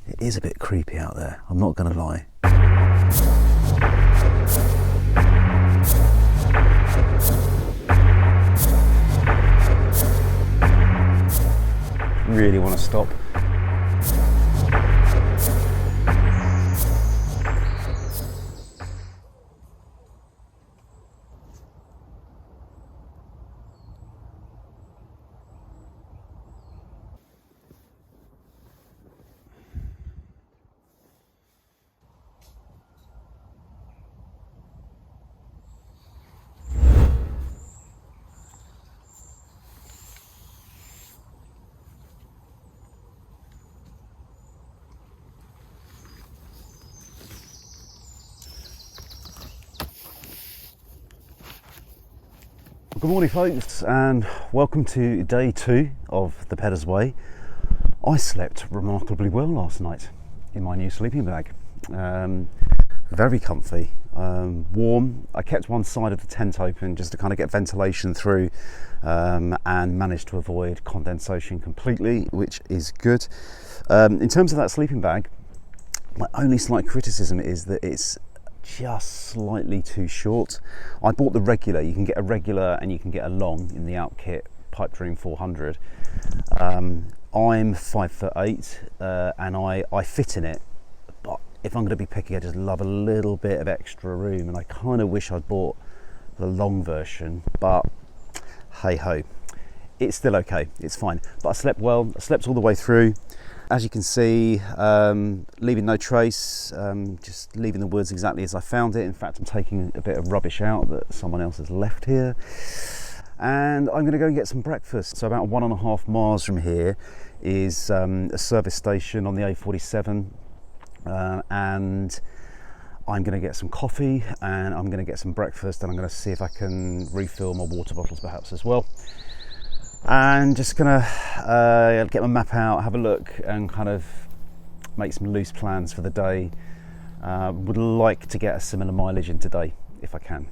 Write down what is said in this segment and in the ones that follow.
It is a bit creepy out there, I'm not going to lie. Really want to stop. Good morning folks, and welcome to day 2 of the Peddars Way. I slept remarkably well last night in my new sleeping bag. Very comfy, warm. I kept one side of the tent open just to kind of get ventilation through, and managed to avoid condensation completely, which is good. In terms of that sleeping bag, my only slight criticism is that it's just slightly too short. I bought the regular. You can get a regular and you can get a long in the out kit, Pipe Dream 400. I'm 5'8", and I fit in it, but if I'm going to be picky, I just love a little bit of extra room, and I kind of wish I'd bought the long version, but hey ho, it's still okay, it's fine. But I slept well, I slept all the way through. As you can see, leaving no trace, just leaving the woods exactly as I found it. In fact, I'm taking a bit of rubbish out that someone else has left here. And I'm going to go and get some breakfast. So about 1.5 miles from here is a service station on the A47. And I'm going to get some coffee and I'm going to get some breakfast, and I'm going to see if I can refill my water bottles perhaps as well. And just gonna get my map out, have a look, and kind of make some loose plans for the day. Would like to get a similar mileage in today if I can.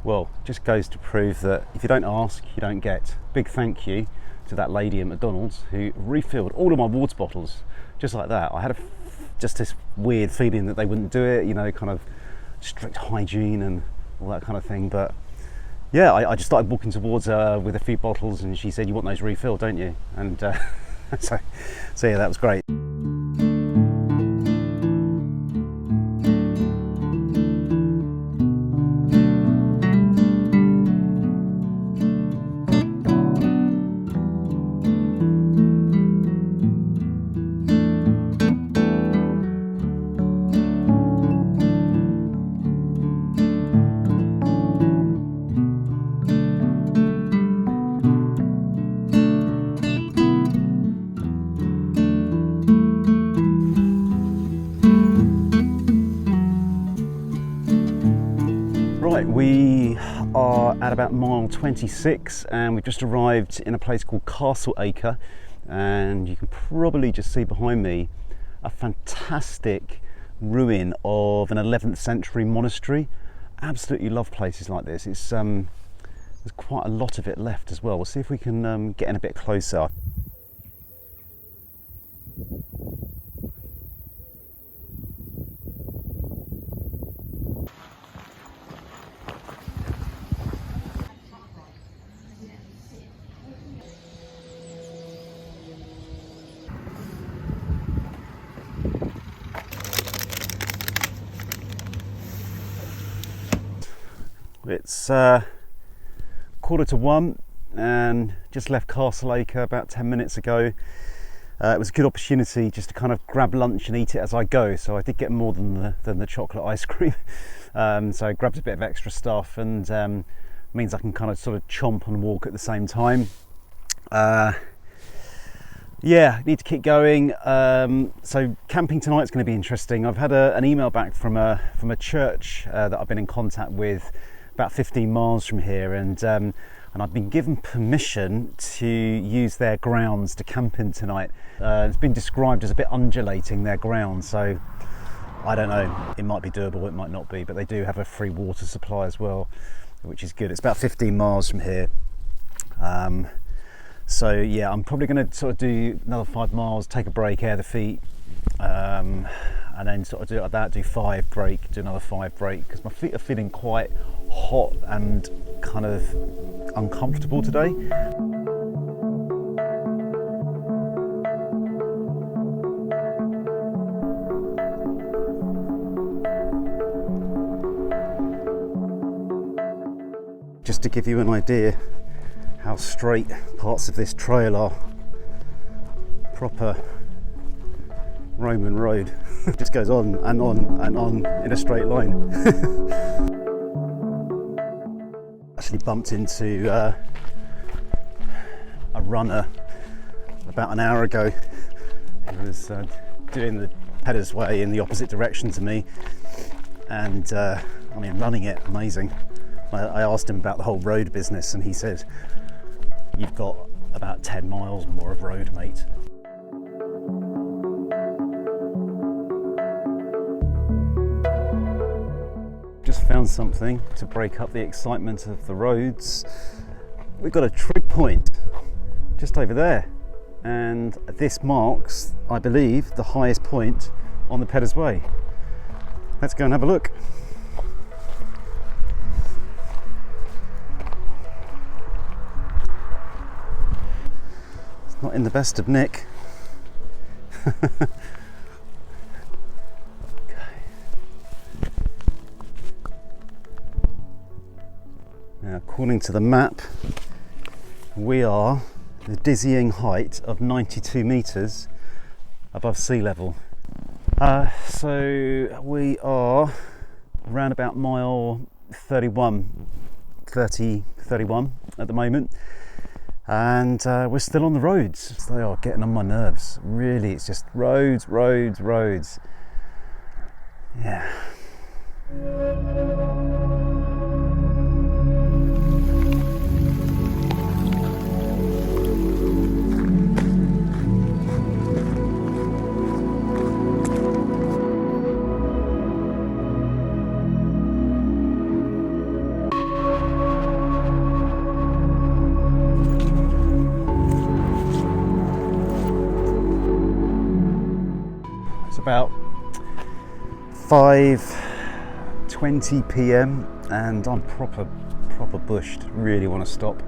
Well, just goes to prove that if you don't ask, you don't get. Big thank you to that lady at McDonald's who refilled all of my water bottles just like that. I had just this weird feeling that they wouldn't do it, you know, kind of strict hygiene and all that kind of thing. But yeah, I just started walking towards her with a few bottles, and she said, "You want those refilled, don't you?" And so yeah, that was great. Right, we are at about mile 26 and we've just arrived in a place called Castle Acre, and you can probably just see behind me a fantastic ruin of an 11th century monastery. Absolutely love places like this. It's there's quite a lot of it left as well. We'll see if we can get in a bit closer. It's 1:45 and just left Castleacre about 10 minutes ago. It was a good opportunity just to kind of grab lunch and eat it as I go, so I did get more than the chocolate ice cream. So I grabbed a bit of extra stuff, and means I can kind of sort of chomp and walk at the same time. Yeah, need to keep going. So camping tonight's going to be interesting. I've had an email back from a church that I've been in contact with about 15 miles from here, and I've been given permission to use their grounds to camp in tonight. It's been described as a bit undulating, their ground, so I don't know, it might be doable, it might not be, but they do have a free water supply as well, which is good. It's about 15 miles from here. So yeah, I'm probably going to sort of do another 5 miles, take a break, air the feet, and then sort of do it like that, do 5 break, do another 5 break, because my feet are feeling quite hot and kind of uncomfortable today. Just to give you an idea how straight parts of this trail are, proper Roman road. It just goes on and on and on in a straight line. Actually bumped into a runner about an hour ago who was doing the Peddars Way in the opposite direction to me, and I mean, running it, amazing. I asked him about the whole road business, and he said, "You've got about 10 miles more of road, mate." Just found something to break up the excitement of the roads. We've got a trig point just over there, and this marks, I believe, the highest point on the Peddars Way. Let's go and have a look. It's not in the best of nick. Now, according to the map, we are the dizzying height of 92 metres above sea level. So we are around about mile 31 at the moment, and we're still on the roads. They are getting on my nerves. Really, it's just roads. Yeah. About 5:20 p.m. and I'm proper bushed. Really want to stop,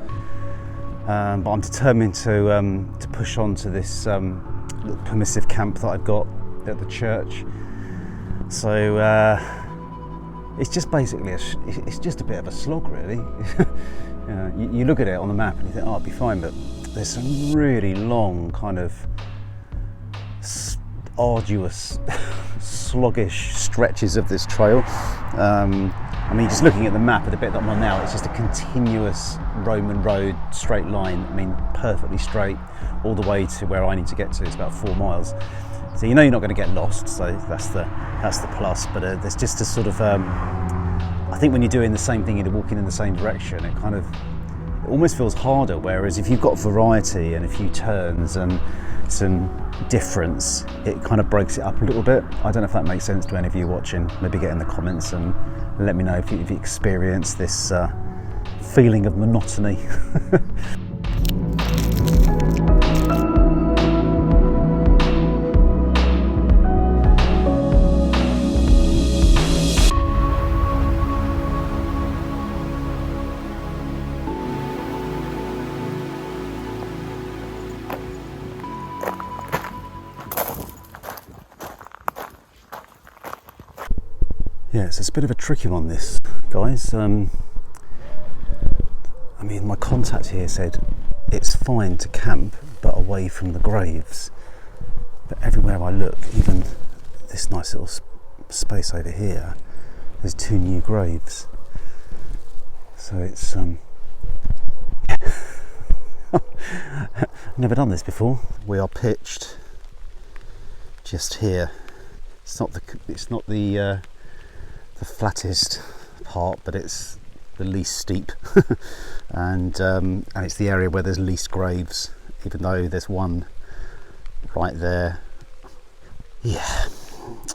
but I'm determined to push on to this little permissive camp that I've got at the church. So it's just basically it's just a bit of a slog, really. You look at it on the map and you think, oh, it'll be fine, but there's some really long kind of arduous, sluggish stretches of this trail. I mean, just looking at the map at the bit that I'm on now, it's just a continuous Roman road, straight line. I mean, perfectly straight all the way to where I need to get to. It's about 4 miles. So you know you're not going to get lost. So that's the plus. But there's just a sort of, I think when you're doing the same thing, you're walking in the same direction. It almost feels harder. Whereas if you've got variety and a few turns and some difference, it kind of breaks it up a little bit. I don't know if that makes sense to any of you watching. Maybe get in the comments and let me know if you experience this feeling of monotony. Yeah, so it's a bit of a tricky one, this, guys. mean, my contact here said it's fine to camp, but away from the graves. But everywhere I look, even this nice little space over here, there's 2 new graves. So it's never done this before. We are pitched just here. It's not the flattest part, but it's the least steep, and it's the area where there's least graves, even though there's one right there. Yeah,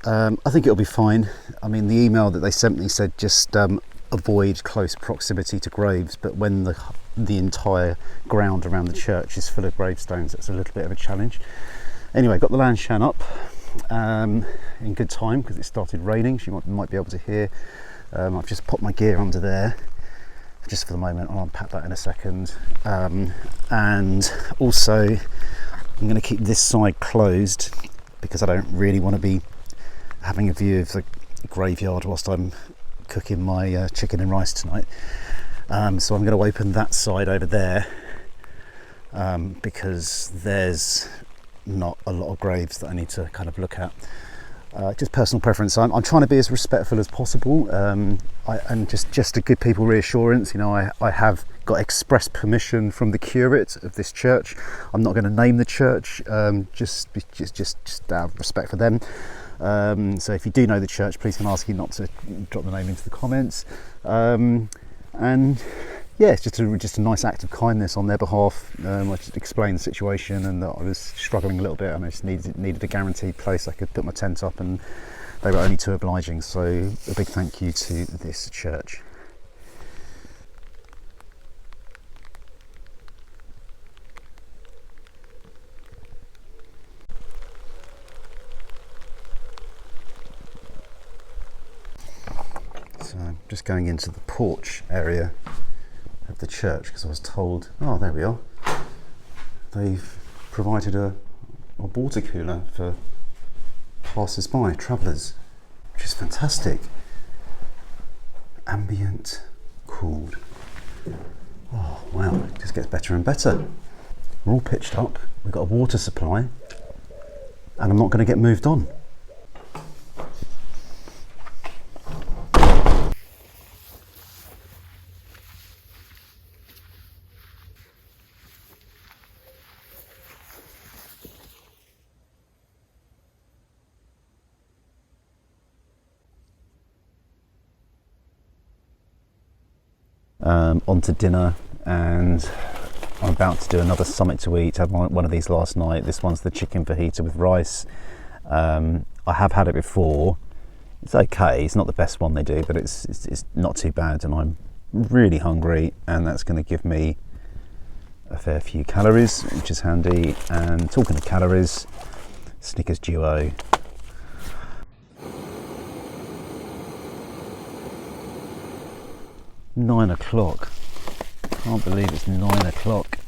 I think it'll be fine. I mean, the email that they sent me said just avoid close proximity to graves, but when the entire ground around the church is full of gravestones, it's a little bit of a challenge. Anyway, got the lanshan up in good time because it started raining. You might be able to hear. I've just popped my gear under there just for the moment. I'll unpack that in a second. And also I'm going to keep this side closed because I don't really want to be having a view of the graveyard whilst I'm cooking my chicken and rice tonight. So I'm going to open that side over there because there's not a lot of graves that I need to kind of look at. Just personal preference. I'm trying to be as respectful as possible, and just to give people reassurance. You know, I have got express permission from the curate of this church. I'm not going to name the church, just out of respect for them. So if you do know the church, please can I ask you not to drop the name into the comments. And yeah, it's just a nice act of kindness on their behalf. I just explained the situation and that I was struggling a little bit and I just needed a guaranteed place I could put my tent up, and they were only too obliging. So a big thank you to this church. So I'm just going into the porch area of the church because I was told, oh, there we are, they've provided a water cooler for passers-by, travellers, which is fantastic. Ambient cooled. Oh wow, it just gets better and better. We're all pitched up, we've got a water supply, and I'm not going to get moved on. On to dinner, and I'm about to do another something to eat. I had one of these last night. This one's the chicken fajita with rice. I have had it before. It's okay. It's not the best one they do, but it's not too bad, and I'm really hungry, and that's going to give me a fair few calories, which is handy. And talking of calories, Snickers Duo. Nine o'clock. Can't believe it's 9 o'clock.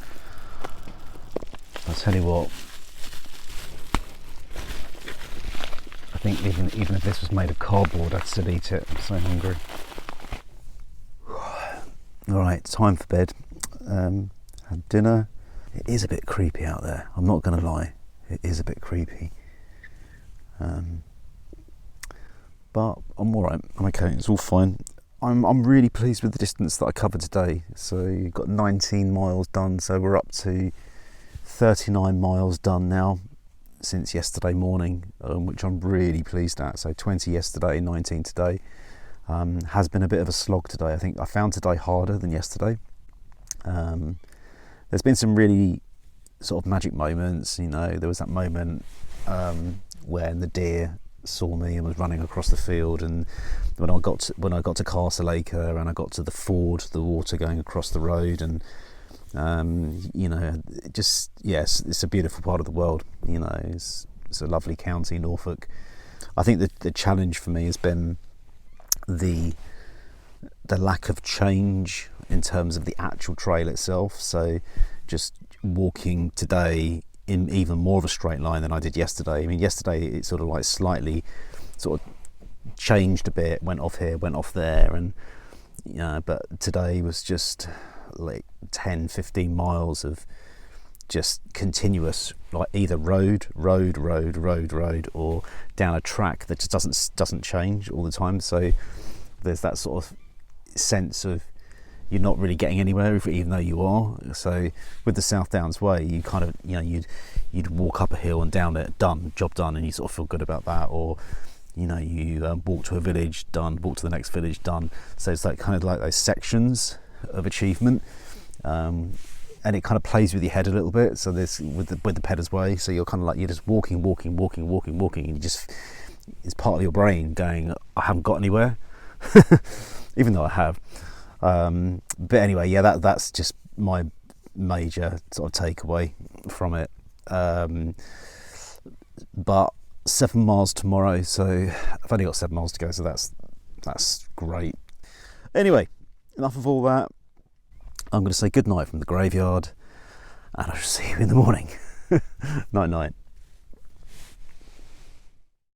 I'll tell you what, I think even if this was made of cardboard, I'd still eat it. I'm so hungry. Alright, time for bed. Had dinner. It is a bit creepy out there, I'm not going to lie. It is a bit creepy. But I'm alright, I'm okay, it's all fine. I'm really pleased with the distance that I covered today. So you've got 19 miles done, so we're up to 39 miles done now since yesterday morning, which I'm really pleased at. So 20 yesterday, 19 today. Has been a bit of a slog today. I think I found today harder than yesterday. There's been some really sort of magic moments. You know, there was that moment when the deer saw me and was running across the field, and when I got to Castle Acre and I got to the ford, the water going across the road, and you know, just yes, it's a beautiful part of the world. You know, it's a lovely county, Norfolk. I think the challenge for me has been the lack of change in terms of the actual trail itself. So just walking today in even more of a straight line than I did yesterday. I mean, yesterday it sort of like slightly sort of changed a bit, went off here, went off there, and you know, but today was just like 10-15 miles of just continuous, like either road, or down a track that just doesn't change all the time. So there's that sort of sense of you're not really getting anywhere, even though you are. So with the South Downs Way, you kind of, you'd walk up a hill and down it, job done, and you sort of feel good about that. Or you walk to a village, done, walk to the next village, done. So it's like kind of like those sections of achievement, and it kind of plays with your head a little bit. So this with the Peddars Way, so you're kind of like, you're just walking, and you just, it's part of your brain going, I haven't got anywhere, even though I have. But anyway, yeah, that's just my major sort of takeaway from it. But 7 miles tomorrow, so I've only got 7 miles to go, so that's great. Anyway, enough of all that. I'm going to say good night from the graveyard, and I shall see you in the morning. Night night.